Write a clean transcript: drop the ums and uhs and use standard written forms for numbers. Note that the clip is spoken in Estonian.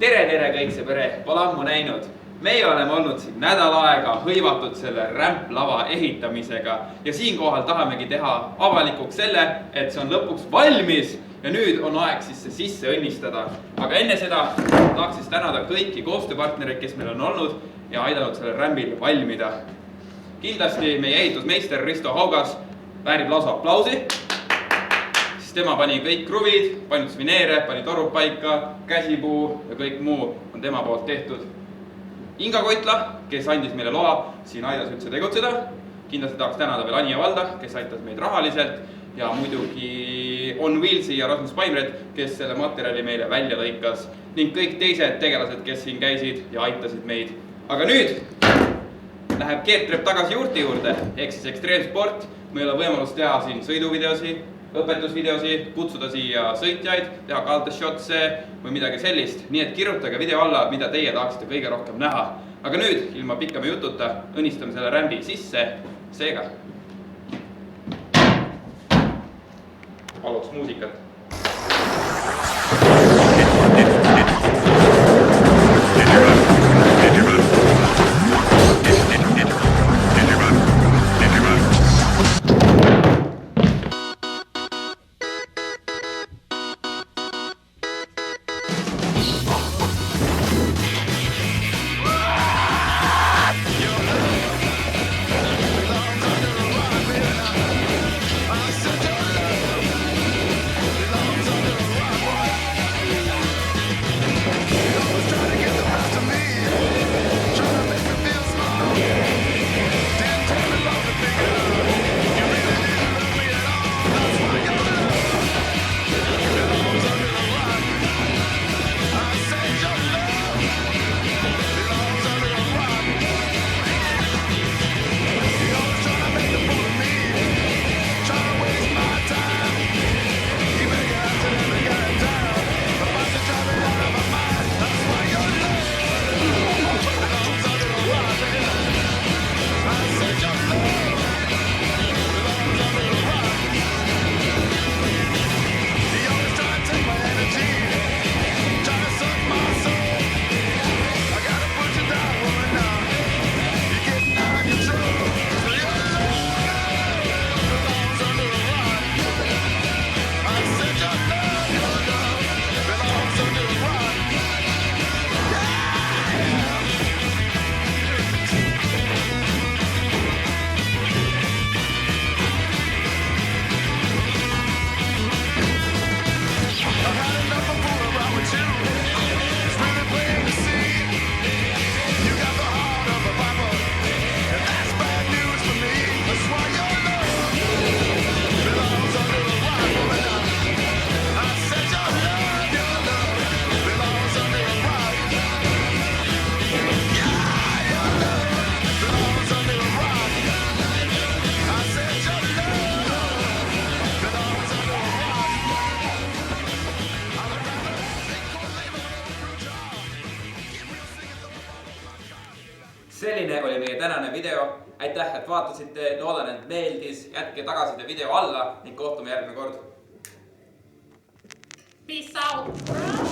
Tere kõik see pere, pole ammu näinud. Meie oleme olnud siin nädal aega hõivatud selle rämplava ehitamisega ja siinkohal tahamegi teha avalikuks selle, et see on lõpuks valmis ja nüüd on aeg siis see sisse õnnistada. Aga enne seda tahaks siis tänada kõiki koostööpartnereid, kes meil on olnud ja aidanud selle rämbil valmida. Kindlasti meie ehitusmeister Risto Haugas väärib lausa aplausi. Tema pani kõik kruvid, pani svineere, pani torud paika, käsipuu ja kõik muu on tema poolt tehtud. Inga Koitla, kes andis meile loa, siin aidas üldse tegutseda. Kindlasti tahaks tänada veel Anja Valda, kes aitas meid rahaliselt ja muidugi On Wheelsi ja Rasmus Paimred, kes selle materjali meile välja lõikas ning kõik teised tegelased, kes siin käisid ja aitasid meid. Aga nüüd läheb keertrepp tagasi juurte juurde, ehk siis ekstreemsport. Meil on võimalus teha siin sõiduvideosi, õpetusvideosi, kutsuda siia sõitjaid, teha kaldeshotse või midagi sellist. Nii et kirjutage video alla, mida teie tahaksite kõige rohkem näha. Aga nüüd, ilma pikkama jututa, õnnistame selle rämbi sisse. Seega. Paluks muusikat. Selline oli meie tänane video. Aitäh, et vaatasite. Loodan, et meeldis. Jätke tagasiside video alla ning kohtume järgmine kord. Peace out.